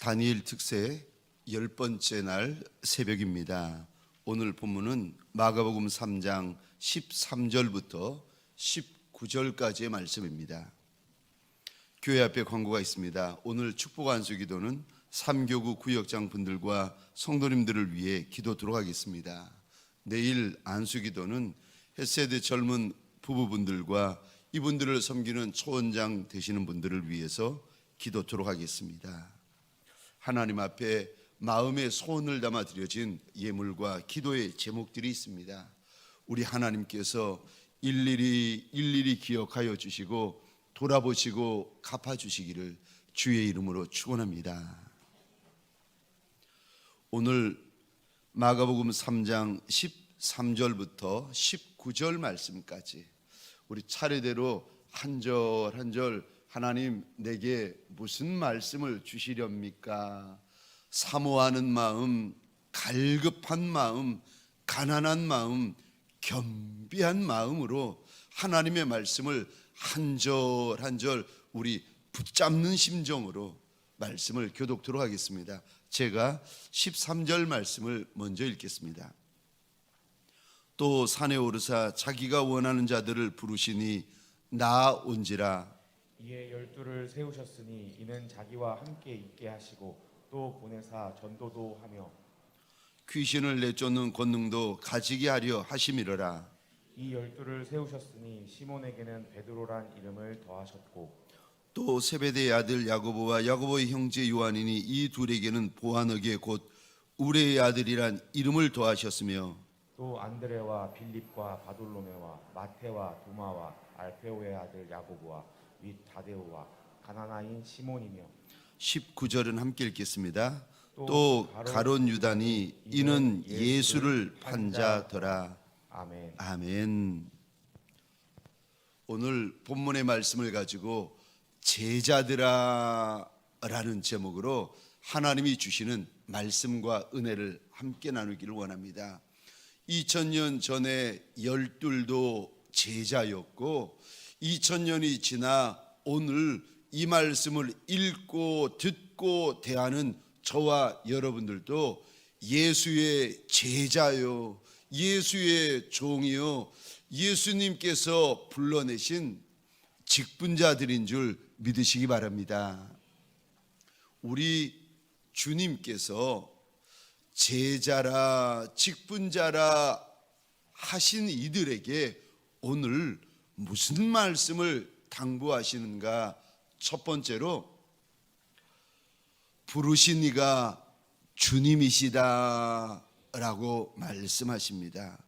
다니엘 특세 10번째 날 새벽입니다. 오늘 본문은 마가복음 3장 13절부터 19절까지의 말씀입니다. 교회 앞에 광고가 있습니다. 오늘 축복 안수 기도는 3교구 구역장 분들과 성도님들을 위해 기도 들어가겠습니다. 내일 안수 기도는 햇세대 젊은 부부분들과 이분들을 섬기는 초원장 되시는 분들을 위해서 기도 들어가겠습니다. 하나님 앞에 마음의 소원을 담아 드려진 예물과 기도의 제목들이 있습니다. 우리 하나님께서 일일이 기억하여 주시고 돌아보시고 갚아주시기를 주의 이름으로 축원합니다. 오늘 마가복음 3장 13절부터 19절 말씀까지 우리 차례대로 한 절 한 절 하나님 내게 무슨 말씀을 주시렵니까? 사모하는 마음, 갈급한 마음, 가난한 마음, 겸비한 마음으로 하나님의 말씀을 한 절 한 절 우리 붙잡는 심정으로 말씀을 교독토록 하겠습니다. 제가 13절 말씀을 먼저 읽겠습니다. 또 산에 오르사 자기가 원하는 자들을 부르시니 나온지라. 이에 12를 세우셨으니 이는 자기와 함께 있게 하시고 또 보내사 전도도 하며 귀신을 내쫓는 권능도 가지게 하려 하심이러라. 이 12를 세우셨으니 시몬에게는 베드로란 이름을 더하셨고 또 세베대의 아들 야고보와 야고보의 형제 요한이니 이 둘에게는 보아너게 곧 우레의 아들이란 이름을 더하셨으며 또 안드레와 빌립과 바돌로메와 마테와 도마와 알페오의 아들 야고보와 및 다데오와 가나나인 시몬이며 19절은 함께 읽겠습니다. 또 가룟 유다니 이는 예수를 판자더라. 아멘. 아멘. 오늘 본문의 말씀을 가지고 제자들아 라는 제목으로 하나님이 주시는 말씀과 은혜를 함께 나누기를 원합니다. 2000년 전에 12도 제자였고 2000년이 지나 오늘 이 말씀을 읽고 듣고 대하는 저와 여러분들도 예수의 제자요, 예수의 종이요, 예수님께서 불러내신 직분자들인 줄 믿으시기 바랍니다. 우리 주님께서 제자라 직분자라 하신 이들에게 오늘 무슨 말씀을 당부하시는가? 첫 번째로 부르신 이가 주님이시다 라고 말씀하십니다.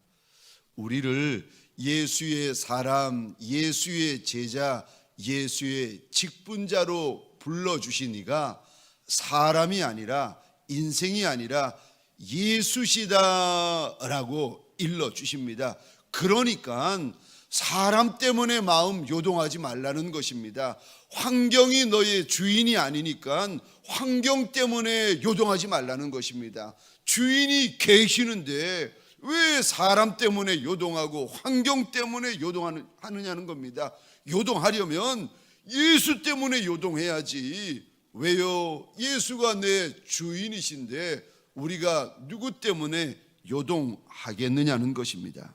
우리를 예수의 사람, 예수의 제자, 예수의 직분자로 불러주신 이가 사람이 아니라 인생이 아니라 예수시다 라고 일러주십니다. 그러니까 사람 때문에 마음 요동하지 말라는 것입니다. 환경이 너의 주인이 아니니까 환경 때문에 요동하지 말라는 것입니다. 주인이 계시는데 왜 사람 때문에 요동하고 환경 때문에 요동하느냐는 겁니다. 요동하려면 예수 때문에 요동해야지. 왜요? 예수가 내 주인이신데 우리가 누구 때문에 요동하겠느냐는 것입니다.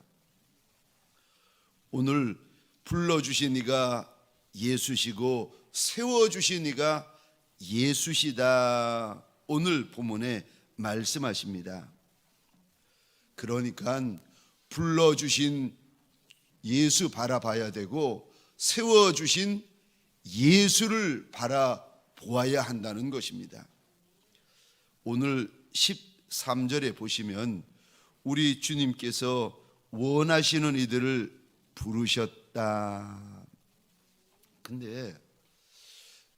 오늘 불러주신 이가 예수시고 세워주신 이가 예수시다. 오늘 본문에 말씀하십니다. 그러니까 불러주신 예수 바라봐야 되고 세워주신 예수를 바라보아야 한다는 것입니다. 오늘 13절에 보시면 우리 주님께서 원하시는 이들을 부르셨다. 근데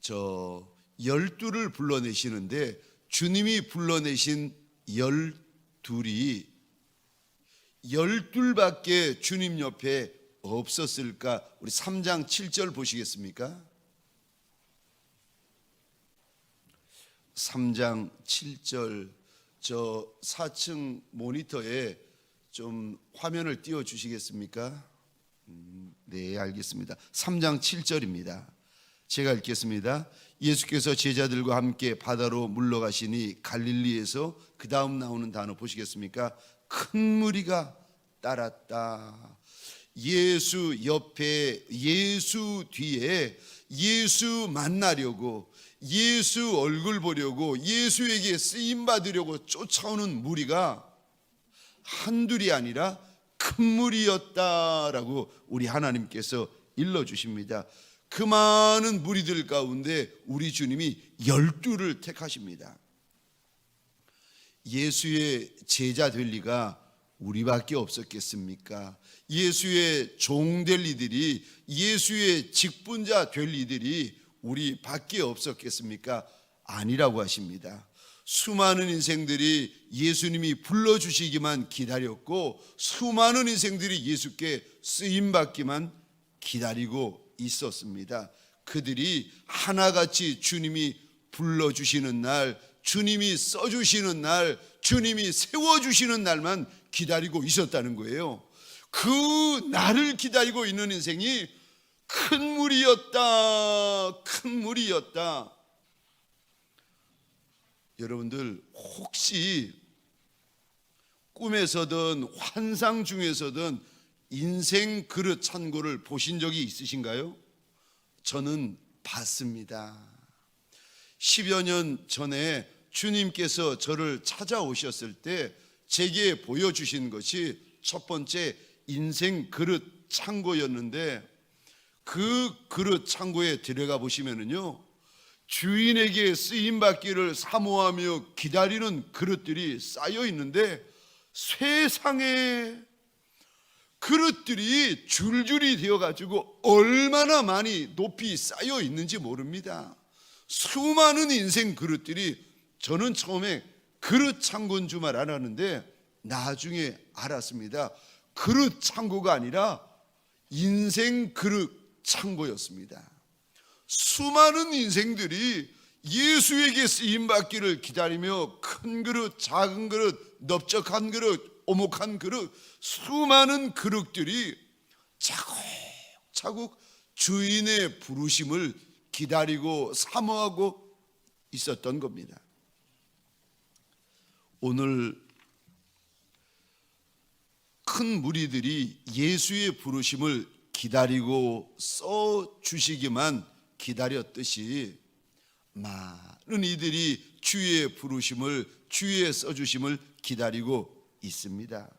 12를 불러내시는데 주님이 불러내신 12이 12밖에 주님 옆에 없었을까? 우리 3장 7절 보시겠습니까? 3장 7절 저 4층 모니터에 좀 화면을 띄워 주시겠습니까? 네, 알겠습니다. 3장 7절입니다. 제가 읽겠습니다. 예수께서 제자들과 함께 바다로 물러가시니 갈릴리에서 그 다음 나오는 단어 보시겠습니까? 큰 무리가 따랐다. 예수 옆에, 예수 뒤에, 예수 만나려고, 예수 얼굴 보려고, 예수에게 쓰임 받으려고 쫓아오는 무리가 한둘이 아니라 큰 무리였다라고 우리 하나님께서 일러주십니다. 그 많은 무리들 가운데 우리 주님이 12를 택하십니다. 예수의 제자 될 리가 우리밖에 없었겠습니까? 예수의 종 될 이들이, 예수의 직분자 될 이들이 우리밖에 없었겠습니까? 아니라고 하십니다. 수많은 인생들이 예수님이 불러주시기만 기다렸고, 수많은 인생들이 예수께 쓰임받기만 기다리고 있었습니다. 그들이 하나같이 주님이 불러주시는 날, 주님이 써주시는 날, 주님이 세워주시는 날만 기다리고 있었다는 거예요. 그 날을 기다리고 있는 인생이 큰 무리였다, 큰 무리였다. 여러분들 혹시 꿈에서든 환상 중에서든 인생 그릇 찬고를 보신 적이 있으신가요? 저는 봤습니다. 10여 년 전에 주님께서 저를 찾아오셨을 때 제게 보여주신 것이 첫 번째 인생 그릇 창고였는데, 그 그릇 창고에 들어가 보시면은요, 주인에게 쓰임받기를 사모하며 기다리는 그릇들이 쌓여 있는데, 세상에 그릇들이 줄줄이 되어가지고 얼마나 많이 높이 쌓여 있는지 모릅니다. 수많은 인생 그릇들이, 저는 처음에 그릇 창고인 줄만 알았는데 나중에 알았습니다. 그릇 창고가 아니라 인생 그릇 창고였습니다. 수많은 인생들이 예수에게 쓰임받기를 기다리며 큰 그릇, 작은 그릇, 넓적한 그릇, 오목한 그릇, 수많은 그릇들이 차곡차곡 주인의 부르심을 기다리고 사모하고 있었던 겁니다. 오늘 큰 무리들이 예수의 부르심을 기다리고 써주시기만 기다렸듯이 많은 이들이 주의 부르심을, 주의 써주심을 기다리고 있습니다.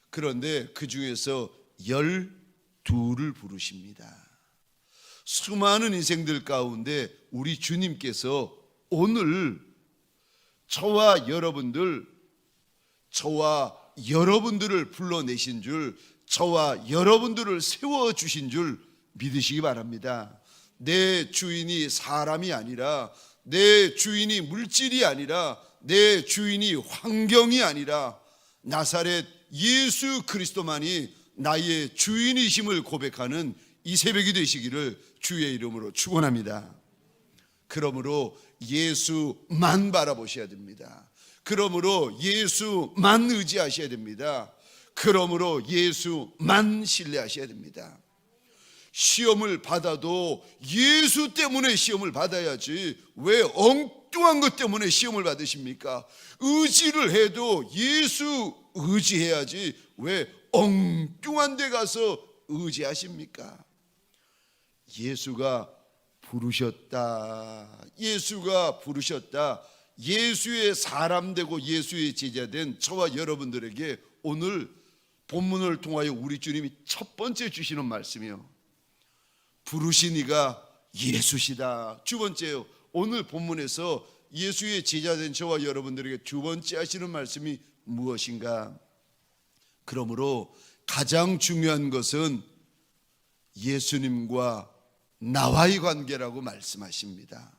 그런데 그 중에서 12를 부르십니다. 수많은 인생들 가운데 우리 주님께서 오늘 저와 여러분들을 불러내신 줄, 저와 여러분들을 세워주신 줄 믿으시기 바랍니다. 내 주인이 사람이 아니라, 내 주인이 물질이 아니라, 내 주인이 환경이 아니라 나사렛 예수 그리스도만이 나의 주인이심을 고백하는 이 새벽이 되시기를 주의 이름으로 축원합니다. 그러므로 예수만 바라보셔야 됩니다. 그러므로 예수만 의지하셔야 됩니다. 그러므로 예수만 신뢰하셔야 됩니다. 시험을 받아도 예수 때문에 시험을 받아야지 왜 엉뚱한 것 때문에 시험을 받으십니까? 의지를 해도 예수 의지해야지 왜 엉뚱한 데 가서 의지하십니까? 예수가 부르셨다. 예수가 부르셨다. 예수의 사람 되고 예수의 제자 된 저와 여러분들에게 오늘 본문을 통하여 우리 주님이 첫 번째 주시는 말씀이요, 부르신 이가 예수시다. 두 번째요, 오늘 본문에서 예수의 제자 된 저와 여러분들에게 두 번째 하시는 말씀이 무엇인가? 그러므로 가장 중요한 것은 예수님과 나와의 관계라고 말씀하십니다.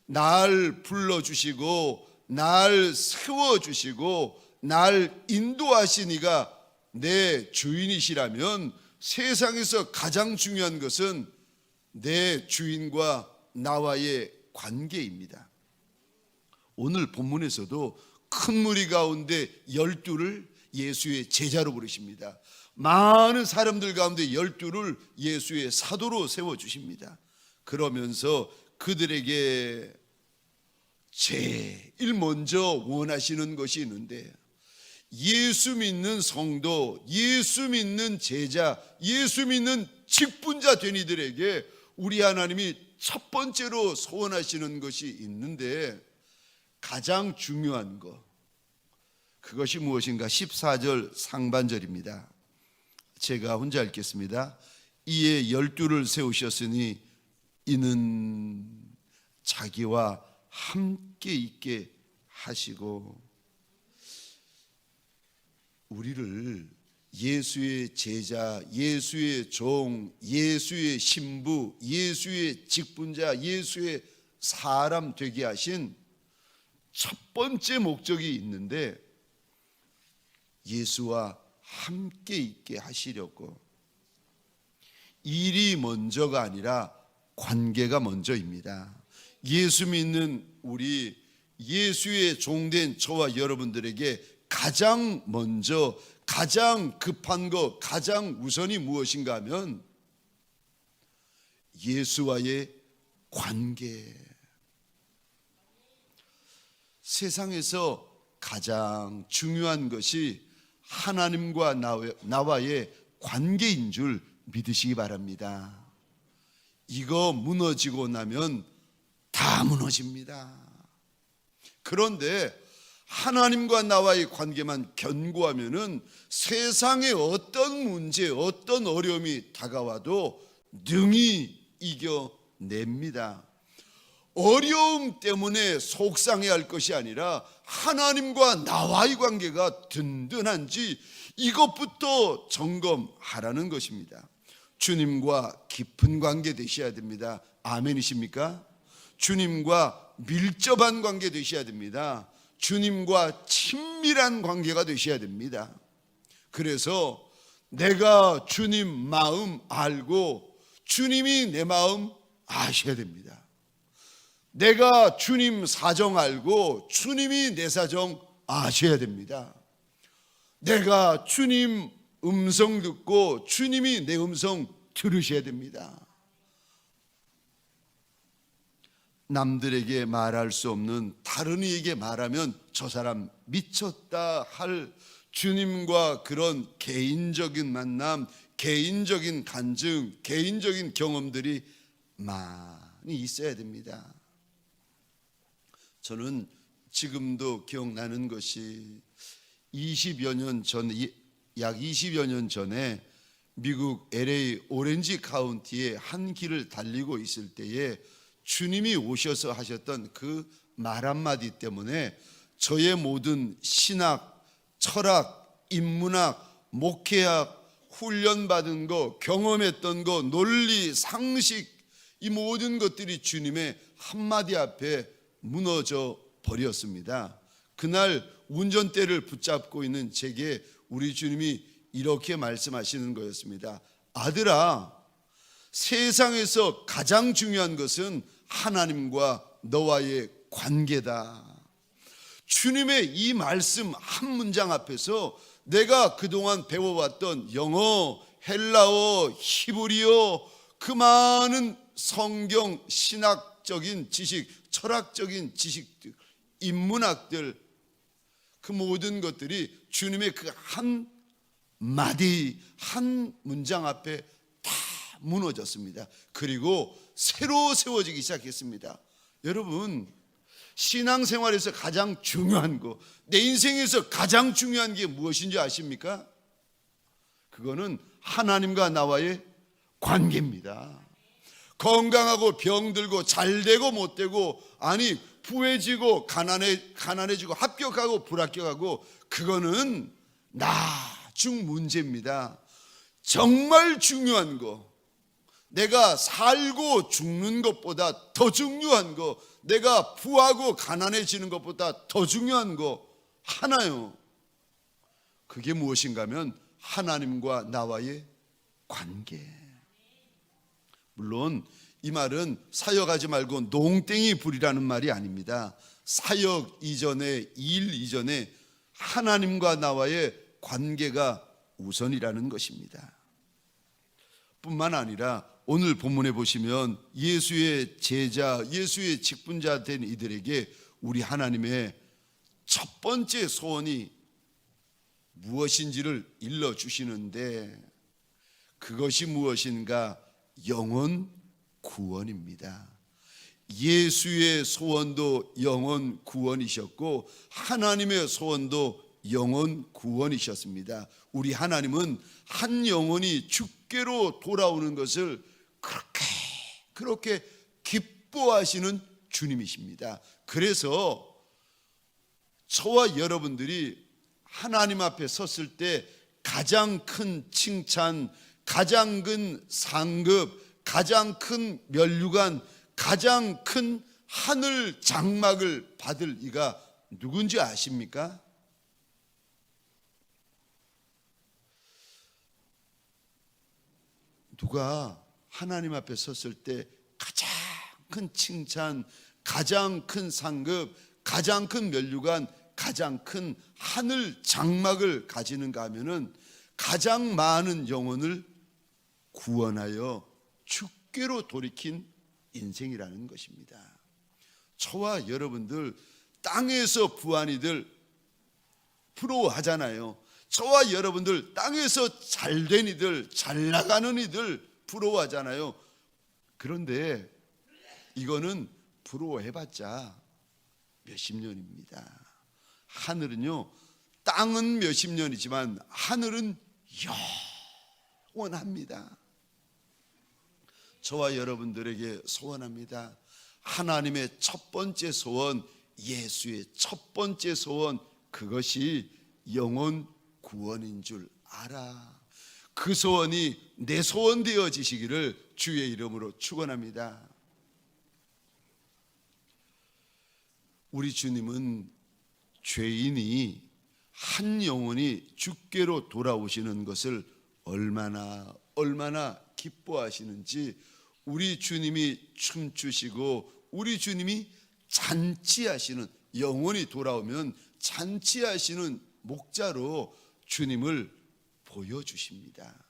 날 불러주시고 날 세워주시고 날 인도하신 이가 내 주인이시라면 세상에서 가장 중요한 것은 내 주인과 나와의 관계입니다. 오늘 본문에서도 큰 무리 가운데 12를 예수의 제자로 부르십니다. 많은 사람들 가운데 12를 예수의 사도로 세워주십니다. 그러면서 그들에게 제일 먼저 원하시는 것이 있는데, 예수 믿는 성도, 예수 믿는 제자, 예수 믿는 직분자 된 이들에게 우리 하나님이 첫 번째로 소원하시는 것이 있는데, 가장 중요한 것, 그것이 무엇인가? 14절 상반절입니다. 제가 혼자 읽겠습니다. 이에 12를 세우셨으니 이는 자기와 함께 있게 하시고. 우리를 예수의 제자, 예수의 종, 예수의 신부, 예수의 직분자, 예수의 사람 되게 하신 첫 번째 목적이 있는데, 예수와 함께 있게 하시려고. 일이 먼저가 아니라 관계가 먼저입니다. 예수 믿는 우리, 예수의 종된 저와 여러분들에게 가장 먼저, 가장 급한 것, 가장 우선이 무엇인가 하면 예수와의 관계. 세상에서 가장 중요한 것이 하나님과 나와의 관계인 줄 믿으시기 바랍니다. 이거 무너지고 나면 다 무너집니다. 그런데 하나님과 나와의 관계만 견고하면은 세상의 어떤 문제, 어떤 어려움이 다가와도 능히 이겨냅니다. 어려움 때문에 속상해할 것이 아니라 하나님과 나와의 관계가 든든한지 이것부터 점검하라는 것입니다. 주님과 깊은 관계 되셔야 됩니다. 아멘이십니까? 주님과 밀접한 관계 되셔야 됩니다. 주님과 친밀한 관계가 되셔야 됩니다. 그래서 내가 주님 마음 알고 주님이 내 마음 아셔야 됩니다. 내가 주님 사정 알고 주님이 내 사정 아셔야 됩니다. 내가 주님 음성 듣고 주님이 내 음성 들으셔야 됩니다. 남들에게 말할 수 없는 다른 이에게 말하면 저 사람 미쳤다 할 주님과 그런 개인적인 만남, 개인적인 간증, 개인적인 경험들이 많이 있어야 됩니다. 저는 지금도 기억나는 것이 20여 년 전, 약 20여 년 전에 미국 LA 오렌지 카운티의 한 길을 달리고 있을 때에 주님이 오셔서 하셨던 그 말 한마디 때문에 저의 모든 신학, 철학, 인문학, 목회학, 훈련받은 거, 경험했던 거, 논리, 상식, 이 모든 것들이 주님의 한마디 앞에 무너져 버렸습니다. 그날 운전대를 붙잡고 있는 제게 우리 주님이 이렇게 말씀하시는 거였습니다. 아들아, 세상에서 가장 중요한 것은 하나님과 너와의 관계다. 주님의 이 말씀 한 문장 앞에서 내가 그동안 배워왔던 영어, 헬라어, 히브리어, 그 많은 성경, 신학적인 지식, 철학적인 지식들, 인문학들, 그 모든 것들이 주님의 그 한 마디, 한 문장 앞에 다 무너졌습니다. 그리고 새로 세워지기 시작했습니다. 여러분, 신앙생활에서 가장 중요한 거, 내 인생에서 가장 중요한 게 무엇인지 아십니까? 그거는 하나님과 나와의 관계입니다. 건강하고 병들고 잘되고 못되고, 아니 부해지고 가난해지고 합격하고 불합격하고, 그거는 나중 문제입니다. 정말 중요한 거, 내가 살고 죽는 것보다 더 중요한 거, 내가 부하고 가난해지는 것보다 더 중요한 거 하나요. 그게 무엇인가 하면 하나님과 나와의 관계. 물론 이 말은 사역하지 말고 농땡이 부리라는 말이 아닙니다. 사역 이전에, 일 이전에 하나님과 나와의 관계가 우선이라는 것입니다. 뿐만 아니라 오늘 본문에 보시면 예수의 제자, 예수의 직분자 된 이들에게 우리 하나님의 첫 번째 소원이 무엇인지를 일러주시는데, 그것이 무엇인가? 영혼 구원입니다. 예수의 소원도 영혼 구원이셨고 하나님의 소원도 영혼 구원이셨습니다. 우리 하나님은 한 영혼이 주께로 돌아오는 것을 그렇게 기뻐하시는 주님이십니다. 그래서 저와 여러분들이 하나님 앞에 섰을 때 가장 큰 칭찬, 가장 큰 상급, 가장 큰 면류관, 가장 큰 하늘 장막을 받을 이가 누군지 아십니까? 누가 하나님 앞에 섰을 때 가장 큰 칭찬, 가장 큰 상급, 가장 큰 면류관, 가장 큰 하늘 장막을 가지는가 하면은 가장 많은 영혼을 구원하여 주께로 돌이킨 인생이라는 것입니다. 저와 여러분들 땅에서 부한이들 부러워하잖아요. 저와 여러분들 땅에서 잘된 이들, 잘 나가는 이들 부러워하잖아요. 그런데 이거는 부러워해봤자 몇십 년입니다. 하늘은요, 땅은 몇십 년이지만 하늘은 영원합니다. 저와 여러분들에게 소원합니다. 하나님의 첫 번째 소원, 예수의 첫 번째 소원, 그것이 영혼 구원인 줄 알아. 그 소원이 내 소원 되어지시기를 주의 이름으로 축원합니다. 우리 주님은 죄인이 한 영혼이 주께로 돌아오시는 것을 얼마나 기뻐하시는지, 우리 주님이 춤추시고 우리 주님이 잔치하시는, 영혼이 돌아오면 잔치하시는 목자로 주님을 보여주십니다.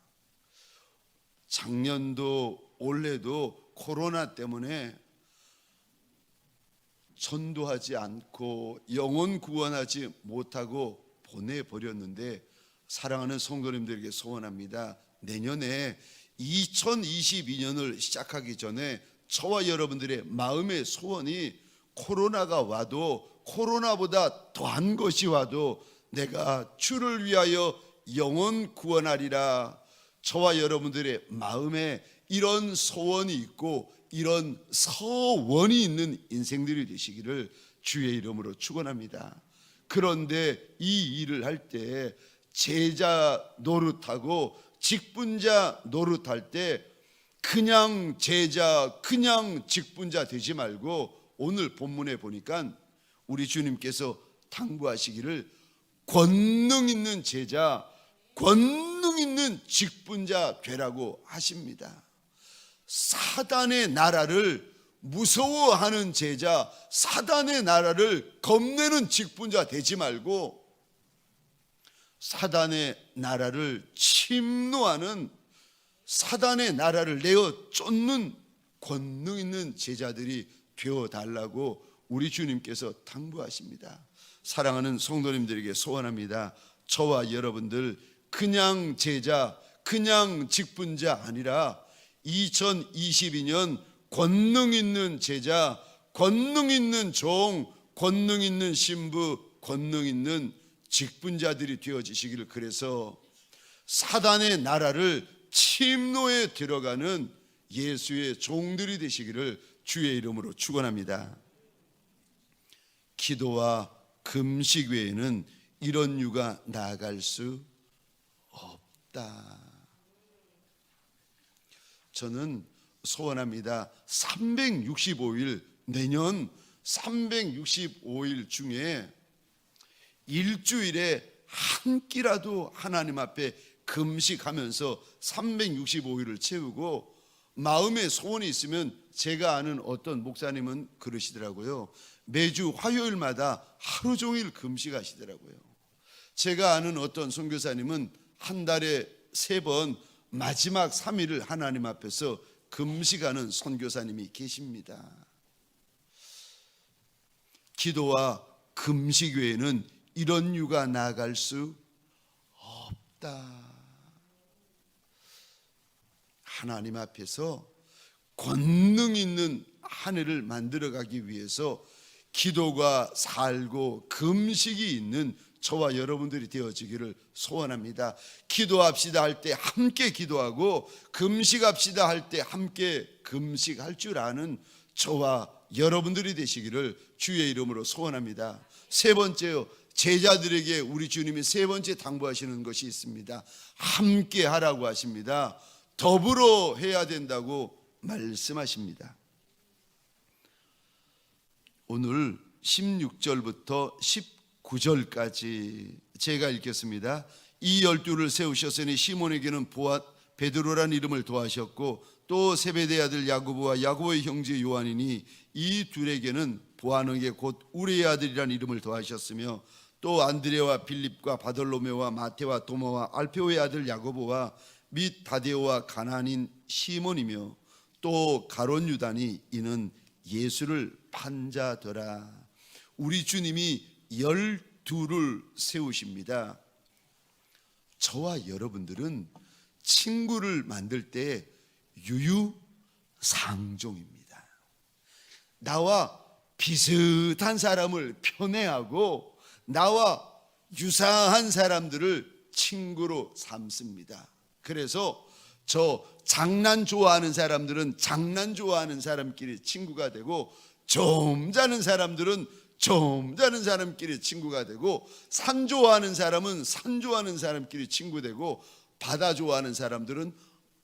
작년도 올해도 코로나 때문에 전도하지 않고 영혼 구원하지 못하고 보내버렸는데, 사랑하는 성도님들에게 소원합니다. 내년에 2022년을 시작하기 전에 저와 여러분들의 마음의 소원이, 코로나가 와도 코로나보다 더한 것이 와도 내가 주를 위하여 영혼 구원하리라. 저와 여러분들의 마음에 이런 소원이 있고 이런 서원이 있는 인생들이 되시기를 주의 이름으로 축원합니다. 그런데 이 일을 할 때 제자 노릇하고 직분자 노릇할 때 그냥 제자, 그냥 직분자 되지 말고, 오늘 본문에 보니까 우리 주님께서 당부하시기를 권능 있는 제자, 권능 있는 직분자 되라고 하십니다. 사단의 나라를 무서워하는 제자, 사단의 나라를 겁내는 직분자 되지 말고 사단의 나라를 침노하는, 사단의 나라를 내어 쫓는 권능 있는 제자들이 되어달라고 우리 주님께서 당부하십니다. 사랑하는 성도님들에게 소원합니다. 저와 여러분들 그냥 제자, 그냥 직분자 아니라 2022년 권능 있는 제자, 권능 있는 종, 권능 있는 신부, 권능 있는 직분자들이 되어지시기를, 그래서 사단의 나라를 침노에 들어가는 예수의 종들이 되시기를 주의 이름으로 축원합니다. 기도와 금식 외에는 이런 유가 나아갈 수 없다. 저는 소원합니다. 365일, 내년 365일 중에 일주일에 한 끼라도 하나님 앞에 금식하면서 365일을 채우고, 마음에 소원이 있으면, 제가 아는 어떤 목사님은 그러시더라고요. 매주 화요일마다 하루 종일 금식하시더라고요. 제가 아는 어떤 선교사님은 한 달에 3번 마지막 3일을 하나님 앞에서 금식하는 선교사님이 계십니다. 기도와 금식 외에는 이런 유가 나아갈 수 없다. 하나님 앞에서 권능 있는 한 해를 만들어가기 위해서 기도가 살고 금식이 있는 저와 여러분들이 되어지기를 소원합니다. 기도합시다 할 때 함께 기도하고 금식합시다 할 때 함께 금식할 줄 아는 저와 여러분들이 되시기를 주의 이름으로 소원합니다. 세 번째요, 제자들에게 우리 주님이 세 번째 당부하시는 것이 있습니다. 함께 하라고 하십니다. 더불어 해야 된다고 말씀하십니다. 오늘 16절부터 19절까지 제가 읽겠습니다. 이 12를 세우셨으니 시몬에게는 베드로란 이름을 더하셨고 또 세베대 아들 야고보와 야고보의 형제 요한이니 이 둘에게는 보아너게 곧 우레의 아들이란 이름을 더하셨으며 또 안드레와 빌립과 바돌로메와 마테와 도마와 알페오의 아들 야고보와 및 다데오와 가나안인 시몬이며 또 가룟 유다니 이는 예수를 판자더라. 우리 주님이 12를 세우십니다. 저와 여러분들은 친구를 만들 때 유유상종입니다. 나와 비슷한 사람을 편애하고 나와 유사한 사람들을 친구로 삼습니다. 그래서 저 장난 좋아하는 사람들은 장난 좋아하는 사람끼리 친구가 되고 점 자는 사람들은 점 자는 사람끼리 친구가 되고 산 좋아하는 사람은 산 좋아하는 사람끼리 친구 되고 바다 좋아하는 사람들은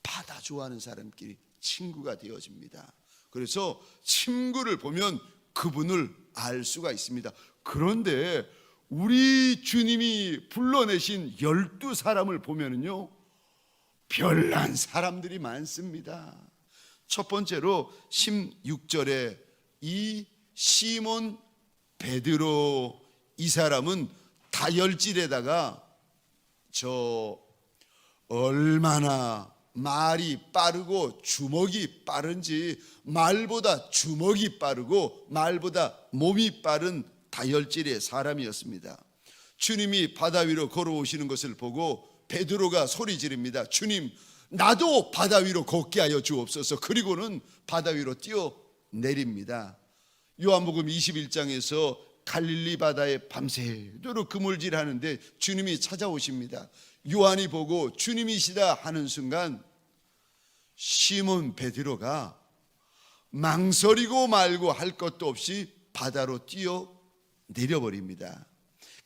바다 좋아하는 사람끼리 친구가 되어집니다. 그래서 친구를 보면 그분을 알 수가 있습니다. 그런데 우리 주님이 불러내신 12사람을 보면은요, 별난 사람들이 많습니다. 첫 번째로 16절에 이 시몬 베드로, 이 사람은 다혈질에다가 얼마나 말이 빠르고 주먹이 빠른지, 말보다 주먹이 빠르고 말보다 몸이 빠른 다혈질의 사람이었습니다. 주님이 바다 위로 걸어오시는 것을 보고 베드로가 소리 지릅니다. 주님, 나도 바다 위로 걷게 하여 주옵소서. 그리고는 바다 위로 뛰어내립니다. 요한복음 21장에서 갈릴리 바다에 밤새도록 그물질하는데 주님이 찾아오십니다. 요한이 보고 주님이시다 하는 순간 시몬 베드로가 망설이고 말고 할 것도 없이 바다로 뛰어내려버립니다.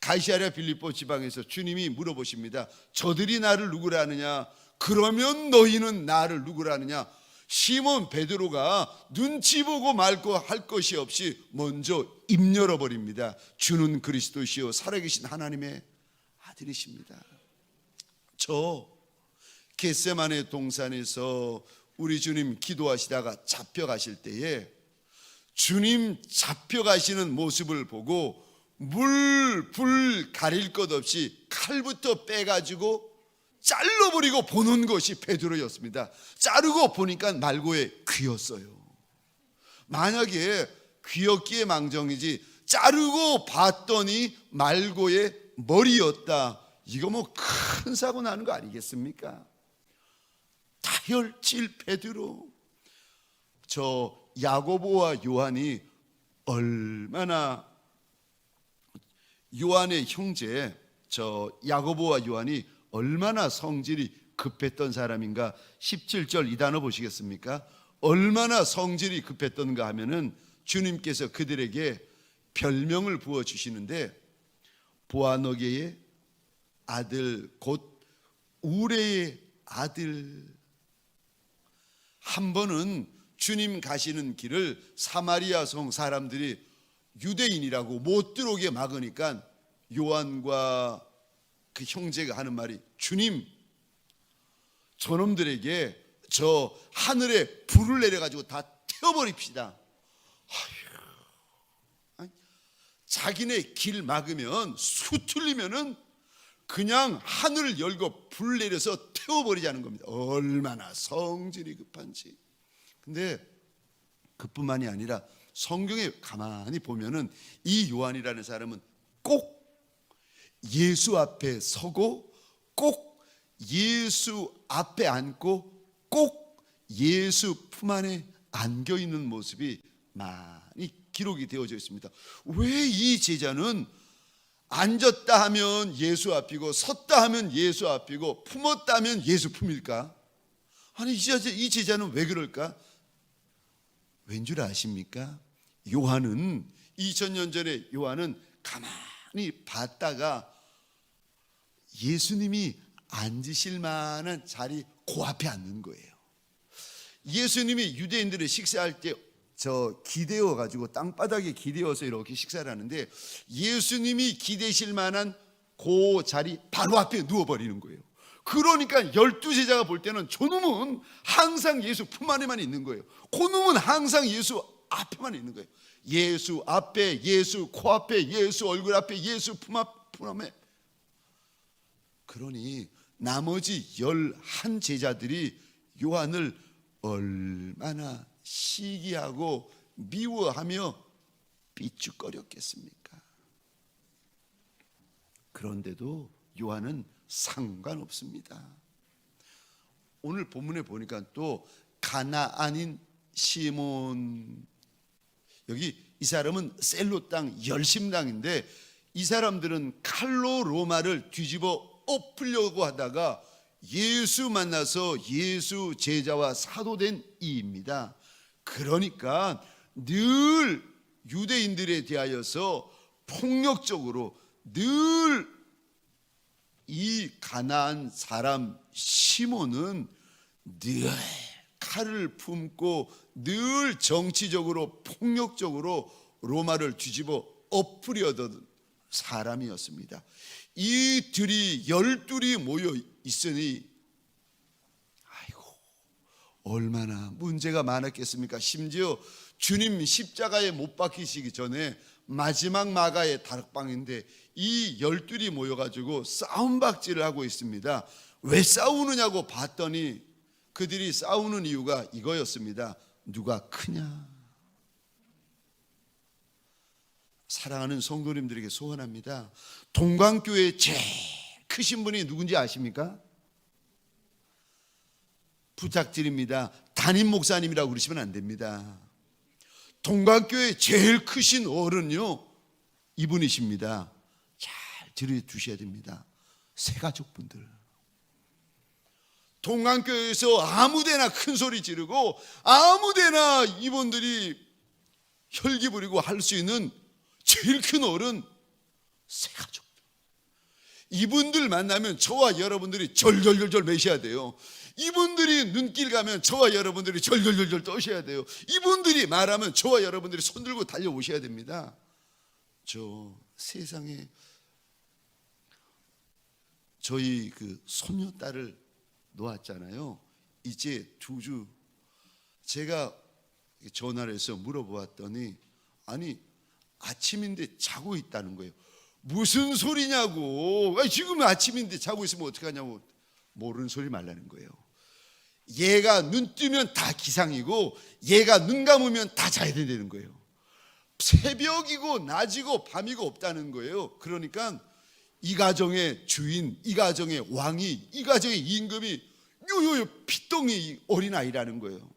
가이사랴 빌립보 지방에서 주님이 물어보십니다. 저들이 나를 누구라 하느냐? 그러면 너희는 나를 누구라 하느냐? 시몬 베드로가 눈치 보고 말고 할 것이 없이 먼저 입 열어버립니다. 주는 그리스도시요 살아계신 하나님의 아들이십니다. 저 겟세마네 동산에서 우리 주님 기도하시다가 잡혀가실 때에 주님 잡혀가시는 모습을 보고 불 가릴 것 없이 칼부터 빼가지고 잘라버리고 보는 것이 베드로였습니다. 자르고 보니까 말고의 귀였어요. 만약에 귀였기에 망정이지 자르고 봤더니 말고의 머리였다, 이거 뭐 큰 사고 나는 거 아니겠습니까? 다혈질 베드로. 저 야고보와 요한이 얼마나, 요한의 형제 저 야고보와 요한이 얼마나 성질이 급했던 사람인가. 17절 이 단어 보시겠습니까? 얼마나 성질이 급했던가 하면은 주님께서 그들에게 별명을 부어주시는데 보아너게의 아들 곧 우레의 아들. 한 번은 주님 가시는 길을 사마리아 성 사람들이 유대인이라고 못 들어오게 막으니까 요한과 그 형제가 하는 말이, 주님, 저놈들에게 저 하늘에 불을 내려가지고 다 태워버립시다. 자기네 길 막으면 수틀리면은 그냥 하늘을 열고 불 내려서 태워버리자는 겁니다. 얼마나 성질이 급한지. 근데 그뿐만이 아니라 성경에 가만히 보면은 이 요한이라는 사람은 꼭 예수 앞에 서고 꼭 예수 앞에 앉고 꼭 예수 품 안에 안겨 있는 모습이 많이 기록이 되어져 있습니다. 왜 이 제자는 앉았다 하면 예수 앞이고 섰다 하면 예수 앞이고 품었다 하면 예수 품일까? 아니 이 제자는 왜 그럴까? 왠 줄 아십니까? 요한은 2000년 전에 요한은 가만히 봤다가 예수님이 앉으실 만한 자리 그 앞에 앉는 거예요. 예수님이 유대인들의 식사할 때 기대어 가지고 땅바닥에 기대어서 이렇게 식사를 하는데 예수님이 기대실 만한 그 자리 바로 앞에 누워버리는 거예요. 그러니까 12제자가 볼 때는 저놈은 항상 예수 품 안에만 있는 거예요. 그놈은 항상 예수 앞에만 있는 거예요. 예수 앞에, 예수 코앞에, 예수 얼굴 앞에, 예수 품 앞에. 그러니 나머지 11 제자들이 요한을 얼마나 시기하고 미워하며 삐죽거렸겠습니까? 그런데도 요한은 상관없습니다. 오늘 본문에 보니까 또 가나안인 시몬, 여기 이 사람은 셀로 땅 열심당인데 이 사람들은 칼로 로마를 뒤집어 엎으려고 하다가 예수 만나서 예수 제자와 사도된 이입니다. 그러니까 늘 유대인들에 대하여서 폭력적으로 늘 이 가나안 사람 시몬은 늘 칼을 품고 늘 정치적으로 폭력적으로 로마를 뒤집어 엎으려던 사람이었습니다. 이 들이 12이 모여 있으니 아이고 얼마나 문제가 많았겠습니까? 심지어 주님 십자가에 못 박히시기 전에 마지막 마가의 다락방인데 이 12이 모여가지고 싸움박질을 하고 있습니다. 왜 싸우느냐고 봤더니 그들이 싸우는 이유가 이거였습니다. 누가 크냐? 사랑하는 성도님들에게 소원합니다. 동광교회 제일 크신 분이 누군지 아십니까? 부탁드립니다. 담임 목사님이라고 그러시면 안 됩니다. 동광교회 제일 크신 어른요 이분이십니다. 잘 들어주셔야 됩니다. 새가족분들, 동광교회에서 아무데나 큰 소리 지르고 아무데나 이분들이 혈기 부리고 할 수 있는 제일 큰 어른 새가족들. 이분들 만나면 저와 여러분들이 절절절절 매셔야 돼요. 이분들이 눈길 가면 저와 여러분들이 절절절절 떠셔야 돼요. 이분들이 말하면 저와 여러분들이 손들고 달려오셔야 됩니다. 저 세상에 저희 그 손녀딸을 놓았잖아요. 이제 2주 제가 전화를 해서 물어보았더니 아니 아침인데 자고 있다는 거예요. 무슨 소리냐고. 지금 아침인데 자고 있으면 어떡하냐고. 모르는 소리 말라는 거예요. 얘가 눈 뜨면 다 기상이고 얘가 눈 감으면 다 자야 되는 거예요. 새벽이고 낮이고 밤이고 없다는 거예요. 그러니까 이 가정의 주인, 이 가정의 왕이, 이 가정의 임금이 요요 피덩이 어린아이라는 거예요.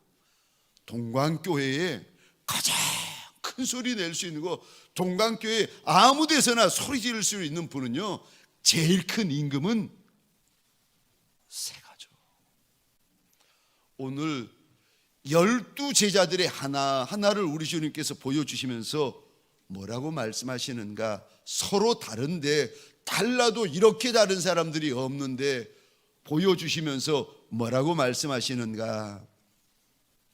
동광교회에 가장 큰 소리 낼 수 있는 거, 동광교회 아무 데서나 소리 지를 수 있는 분은요 제일 큰 임금은 새가족. 오늘 12 제자들의 하나하나를 우리 주님께서 보여주시면서 뭐라고 말씀하시는가? 서로 다른데 달라도 이렇게 다른 사람들이 없는데 보여주시면서 뭐라고 말씀하시는가?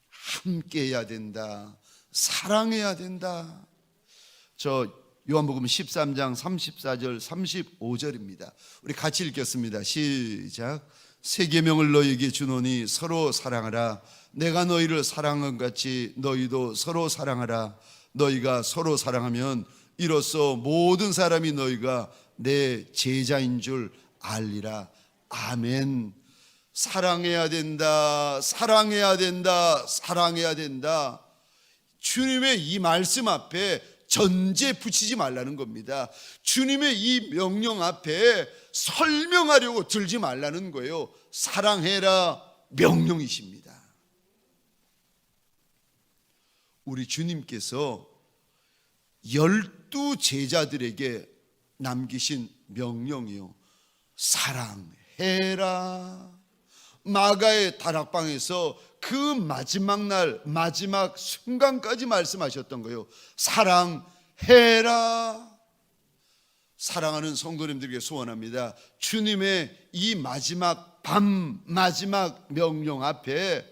함께 해야 된다. 사랑해야 된다. 저 요한복음 13장 34절 35절입니다. 우리 같이 읽겠습니다. 시작. 새 계명을 너희에게 주노니 서로 사랑하라. 내가 너희를 사랑한 같이 너희도 서로 사랑하라. 너희가 서로 사랑하면 이로써 모든 사람이 너희가 내 제자인 줄 알리라. 아멘. 사랑해야 된다, 사랑해야 된다, 사랑해야 된다. 주님의 이 말씀 앞에 전제 붙이지 말라는 겁니다. 주님의 이 명령 앞에 설명하려고 들지 말라는 거예요. 사랑해라 명령이십니다. 우리 주님께서 12 제자들에게 남기신 명령이요, 사랑해라. 마가의 다락방에서 그 마지막 날, 마지막 순간까지 말씀하셨던 거예요. 사랑해라. 사랑하는 성도님들에게 소원합니다. 주님의 이 마지막 밤, 마지막 명령 앞에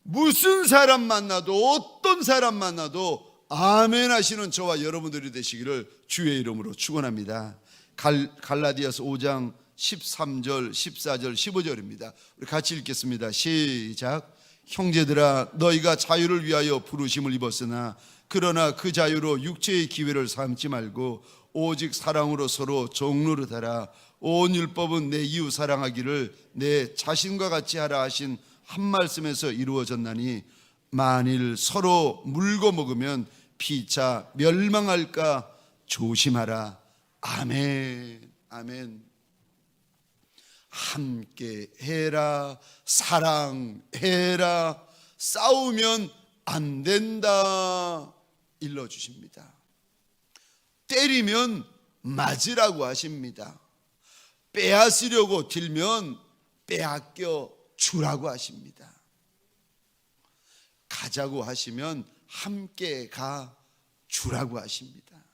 무슨 사람 만나도, 어떤 사람 만나도 아멘 하시는 저와 여러분들이 되시기를 주의 이름으로 축원합니다. 갈라디아서 5장 13절, 14절, 15절입니다. 우리 같이 읽겠습니다. 시작. 형제들아, 너희가 자유를 위하여 부르심을 입었으나 그러나 그 자유로 육체의 기회를 삼지 말고 오직 사랑으로 서로 종노릇하라. 온 율법은 내 이웃 사랑하기를 내 자신과 같이 하라 하신 한 말씀에서 이루어졌나니 만일 서로 물고 먹으면 피차 멸망할까 조심하라. 아멘. 아멘. 함께 해라. 사랑해라. 싸우면 안 된다. 일러주십니다. 때리면 맞으라고 하십니다. 빼앗으려고 들면 빼앗겨 주라고 하십니다. 가자고 하시면 함께 가 주라고 하십니다.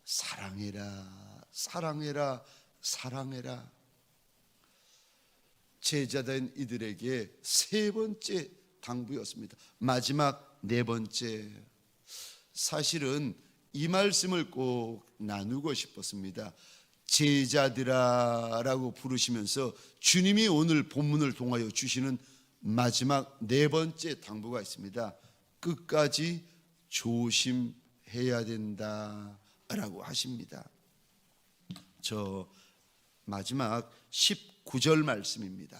사랑해라, 사랑해라, 사랑해라. 제자된 이들에게 세 번째 당부였습니다. 마지막 네 번째. 사실은 이 말씀을 꼭 나누고 싶었습니다. 제자들아라고 부르시면서 주님이 오늘 본문을 통하여 주시는 마지막 네 번째 당부가 있습니다. 끝까지 조심해야 된다라고 하십니다. 저 마지막 19절 말씀입니다.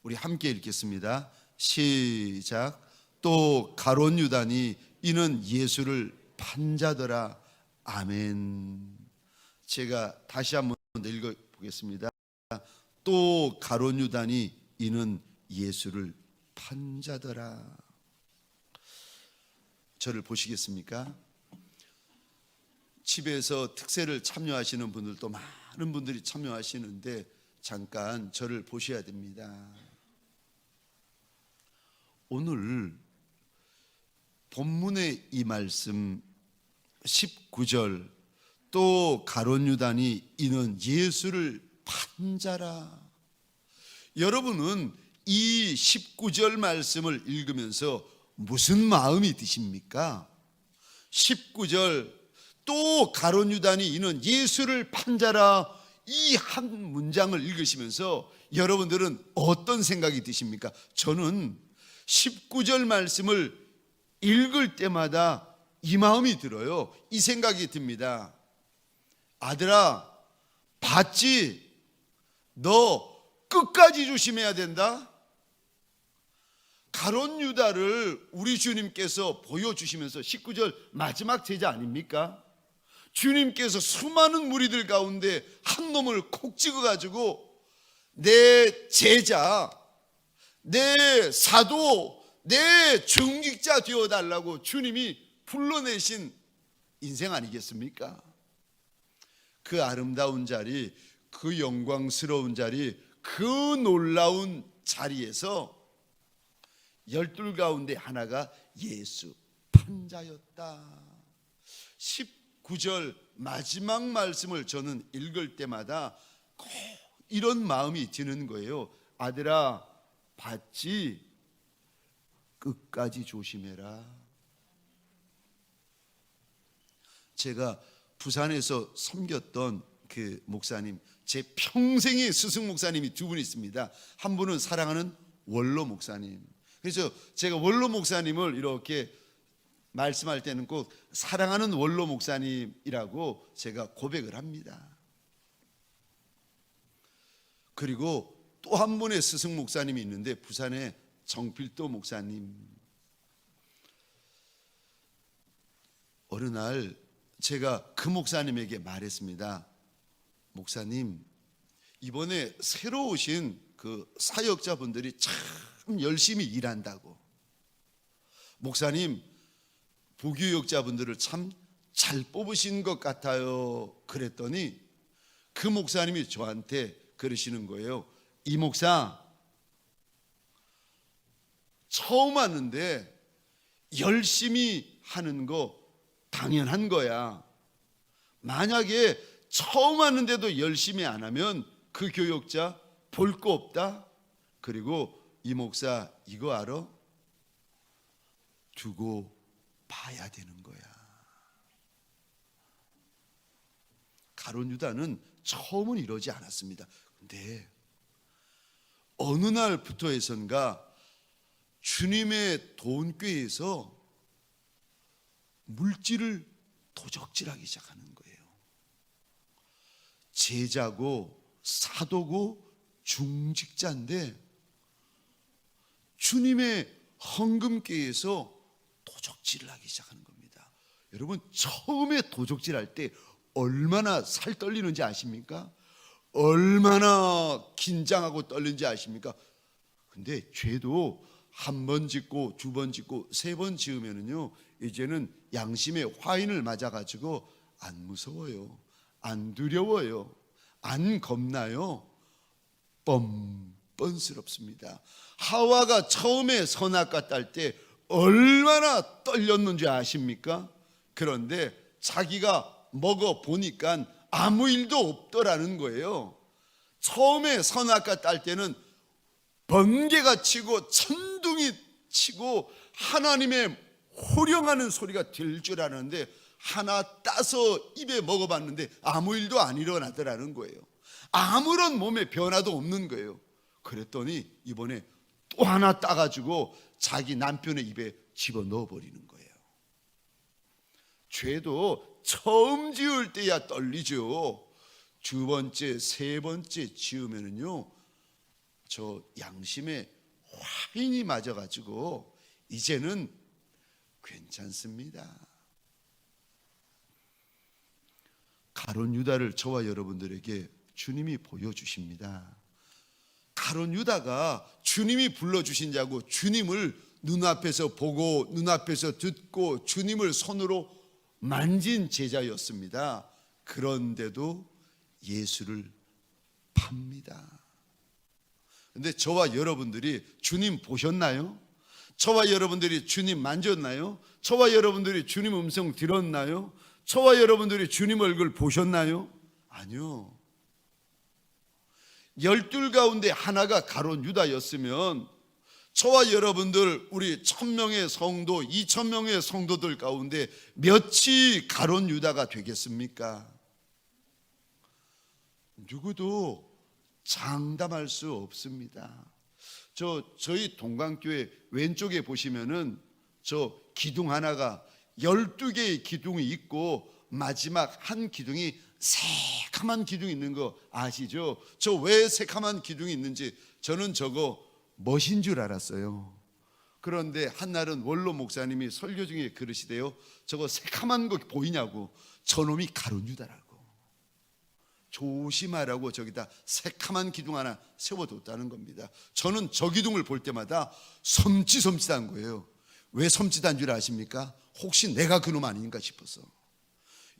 우리 함께 읽겠습니다. 시작. 또 가룟 유다니 이는 예수를 판자더라. 아멘. 제가 다시 한번 읽어보겠습니다. 또 가룟 유다니 이는 예수를 판자더라. 저를 보시겠습니까? 집에서 특세를 참여하시는 분들도 많은 분들이 참여하시는데 잠깐 저를 보셔야 됩니다. 오늘 본문의 이 말씀 19절, 또 가룟 유다니 이는 예수를 판자라. 여러분은 이 19절 말씀을 읽으면서 무슨 마음이 드십니까? 19절, 또 가룟 유다니 이는 예수를 판자라. 이 한 문장을 읽으시면서 여러분들은 어떤 생각이 드십니까? 저는 19절 말씀을 읽을 때마다 이 마음이 들어요. 이 생각이 듭니다. 아들아, 봤지? 너 끝까지 조심해야 된다. 가룟 유다를 우리 주님께서 보여주시면서 19절 마지막 제자 아닙니까? 주님께서 수많은 무리들 가운데 한 놈을 콕 찍어가지고 내 제자, 내 사도, 내 중직자 되어달라고 주님이 불러내신 인생 아니겠습니까? 그 아름다운 자리, 그 영광스러운 자리, 그 놀라운 자리에서 12 가운데 하나가 예수 판자였다. 19절 마지막 말씀을 저는 읽을 때마다 꼭 이런 마음이 드는 거예요. 아들아, 봤지? 끝까지 조심해라. 제가 부산에서 섬겼던 그 목사님, 제 평생의 스승 목사님이 두 분 있습니다. 한 분은 사랑하는 원로 목사님. 그래서 제가 원로 목사님을 이렇게 말씀할 때는 꼭 사랑하는 원로 목사님이라고 제가 고백을 합니다. 그리고 또 한 분의 스승 목사님이 있는데 부산의 정필도 목사님. 어느 날 제가 그 목사님에게 말했습니다. 목사님, 이번에 새로 오신 그 사역자분들이 참 열심히 일한다고. 목사님, 부교역자분들을 참 잘 뽑으신 것 같아요. 그랬더니 그 목사님이 저한테 그러시는 거예요. 이 목사, 처음 왔는데 열심히 하는 거 당연한 거야. 만약에 처음 왔는데도 열심히 안 하면 그 교역자 볼 거 없다. 그리고 이 목사 이거 알아? 두고 봐야 되는 거야. 가룟 유다는 처음은 이러지 않았습니다. 근데 어느 날부터 해선가 주님의 돈꾀에서 물질을 도적질하기 시작하는 거예요. 제자고 사도고 중직자인데 주님의 헌금궤에서 도적질을 하기 시작하는 겁니다. 여러분, 처음에 도적질할 때 얼마나 살 떨리는지 아십니까? 얼마나 긴장하고 떨리는지 아십니까? 근데 죄도 한 번 짓고 두 번 짓고 세 번 지으면은요, 이제는 양심의 화인을 맞아가지고 안 무서워요, 안 두려워요, 안 겁나요. 뻔뻔스럽습니다. 하와가 처음에 선악과 딸 때 얼마나 떨렸는지 아십니까? 그런데 자기가 먹어 보니까 아무 일도 없더라는 거예요. 처음에 선악과 딸 때는 번개가 치고 천둥이 치고 하나님의 호령하는 소리가 들 줄 알았는데 하나 따서 입에 먹어봤는데 아무 일도 안 일어나더라는 거예요. 아무런 몸에 변화도 없는 거예요. 그랬더니 이번에 또 하나 따가지고 자기 남편의 입에 집어넣어 버리는 거예요. 죄도 처음 지을 때야 떨리죠. 두 번째, 세 번째 지으면은요, 저 양심에 화인이 맞아가지고 이제는 괜찮습니다. 가룟 유다를 저와 여러분들에게 주님이 보여주십니다. 가룟 유다가 주님이 불러주신 자고 주님을 눈앞에서 보고 눈앞에서 듣고 주님을 손으로 만진 제자였습니다. 그런데도 예수를 팝니다. 근데 저와 여러분들이 주님 보셨나요? 저와 여러분들이 주님 만졌나요? 저와 여러분들이 주님 음성 들었나요? 저와 여러분들이 주님 얼굴 보셨나요? 아니요. 12 가운데 하나가 가룟 유다였으면 저와 여러분들 우리 1000명의 성도, 2000명의 성도들 가운데 몇이 가룟 유다가 되겠습니까? 누구도 장담할 수 없습니다. 저희 동강교회 왼쪽에 보시면은 저 기둥 하나가 12개의 기둥이 있고 마지막 한 기둥이 새카만 기둥이 있는 거 아시죠? 저 왜 새카만 기둥이 있는지 저는 저거 멋인 줄 알았어요. 그런데 한날은 원로 목사님이 설교 중에 그러시대요. 저거 새카만 거 보이냐고. 저놈이 가룟 유다라고. 조심하라고 저기다 새카만 기둥 하나 세워뒀다는 겁니다. 저는 저 기둥을 볼 때마다 섬찟한 거예요. 왜 섬찟한 줄 아십니까? 혹시 내가 그놈 아닌가 싶어서.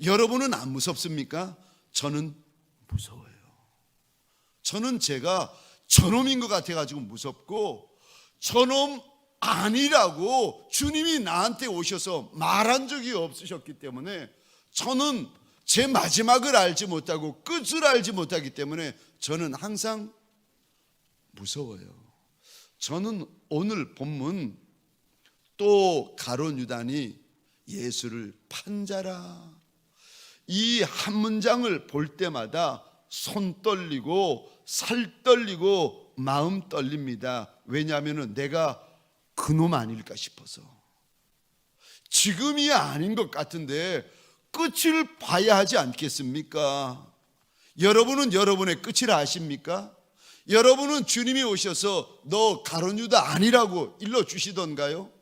여러분은 안 무섭습니까? 저는 무서워요. 저는 제가 저놈인 것 같아가지고 무섭고, 저놈 아니라고 주님이 나한테 오셔서 말한 적이 없으셨기 때문에 저는 제 마지막을 알지 못하고 끝을 알지 못하기 때문에 저는 항상 무서워요. 저는 오늘 본문 또 가룟 유다니 예수를 판 자라, 이 한 문장을 볼 때마다 손 떨리고 살 떨리고 마음 떨립니다. 왜냐하면 내가 그놈 아닐까 싶어서. 지금이 아닌 것 같은데 끝을 봐야 하지 않겠습니까? 여러분은 여러분의 끝을 아십니까? 여러분은 주님이 오셔서 너 가룟 유다 아니라고 일러 주시던가요?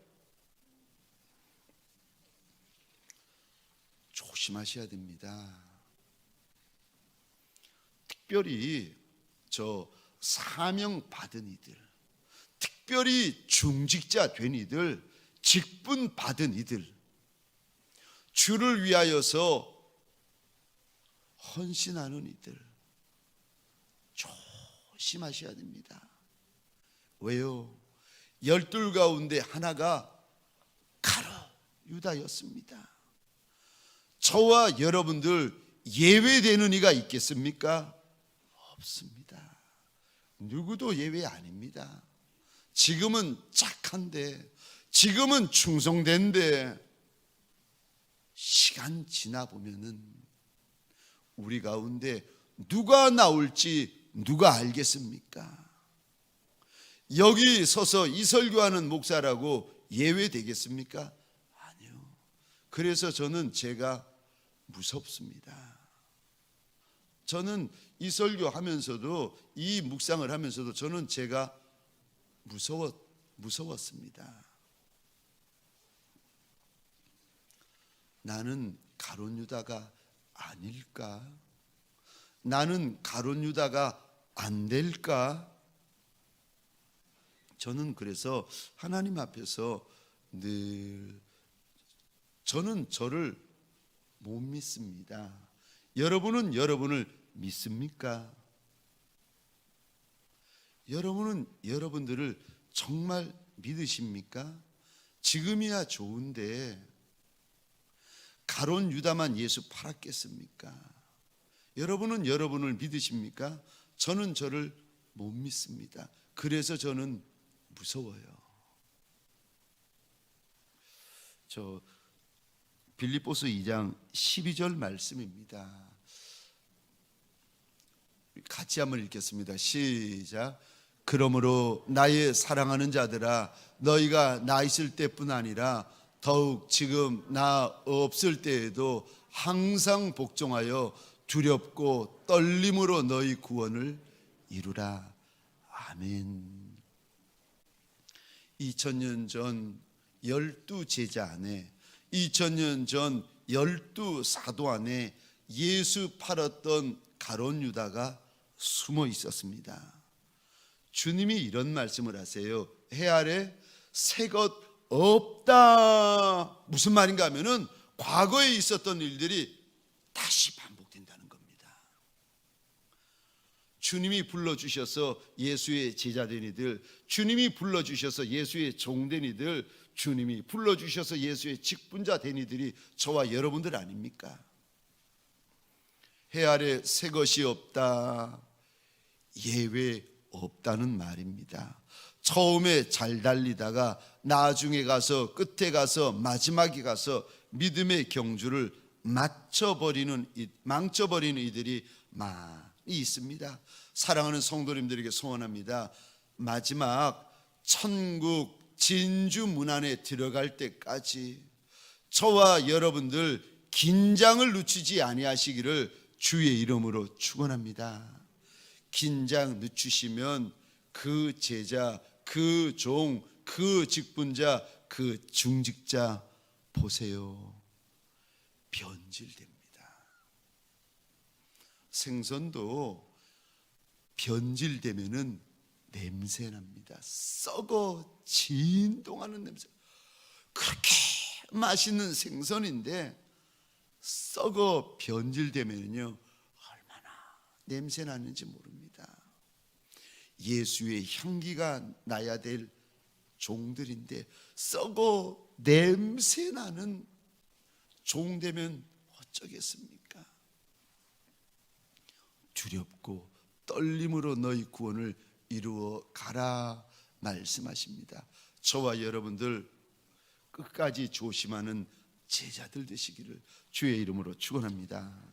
조심하셔야 됩니다. 특별히 저 사명 받은 이들, 특별히 중직자 된 이들, 직분 받은 이들, 주를 위하여서 헌신하는 이들 조심하셔야 됩니다. 왜요? 12 가운데 하나가 가룟 유다였습니다. 저와 여러분들 예외되는 이가 있겠습니까? 없습니다. 누구도 예외 아닙니다. 지금은 착한데, 지금은 충성된데, 시간 지나 보면은 우리 가운데 누가 나올지 누가 알겠습니까? 여기 서서 이 설교하는 목사라고 예외되겠습니까? 아니요. 그래서 저는 제가 무섭습니다. 저는 이 설교하면서도, 이 묵상을 하면서도 저는 제가 무서웠습니다. 나는 가룟 유다가 아닐까? 나는 가룟 유다가 안 될까? 저는 그래서 하나님 앞에서 늘 저는 저를 못 믿습니다. 여러분은 여러분을 믿습니까? 여러분은 여러분들을 정말 믿으십니까? 지금이야 좋은데 가룟 유다만 예수 팔았겠습니까? 여러분은 여러분을 믿으십니까? 저는 저를 못 믿습니다. 그래서 저는 무서워요. 저 빌립보서 2장 12절 말씀입니다. 같이 한번 읽겠습니다. 시작. 그러므로 나의 사랑하는 자들아, 너희가 나 있을 때뿐 아니라 더욱 지금 나 없을 때에도 항상 복종하여 두렵고 떨림으로 너희 구원을 이루라. 아멘. 2000년 전 12 제자 안에, 2000년 전 12 사도 안에 예수 팔았던 가룟 유다가 숨어 있었습니다. 주님이 이런 말씀을 하세요. 해 아래 새 것 없다. 무슨 말인가 하면은 과거에 있었던 일들이 다시 반복된다는 겁니다. 주님이 불러주셔서 예수의 제자된 이들, 주님이 불러주셔서 예수의 종된 이들, 주님이 불러주셔서 예수의 직분자 된 이들이 저와 여러분들 아닙니까? 해 아래 새 것이 없다. 예외 없다는 말입니다. 처음에 잘 달리다가 나중에 가서, 끝에 가서, 마지막에 가서 믿음의 경주를 망쳐버리는 이들이 많이 있습니다. 사랑하는 성도님들에게 소원합니다. 마지막 천국 진주 문 안에 들어갈 때까지 저와 여러분들 긴장을 늦추지 아니하시기를 주의 이름으로 축원합니다. 긴장 늦추시면 그 제자, 그 종, 그 직분자, 그 중직자 보세요. 변질됩니다. 생선도 변질되면은 냄새 납니다. 썩어 진동하는 냄새. 그렇게 맛있는 생선인데 썩어 변질되면요 얼마나 냄새 나는지 모릅니다. 예수의 향기가 나야 될 종들인데 썩어 냄새 나는 종 되면 어쩌겠습니까? 두렵고 떨림으로 너희 구원을 이루어 가라 말씀하십니다. 저와 여러분들 끝까지 조심하는 제자들 되시기를 주의 이름으로 축원합니다.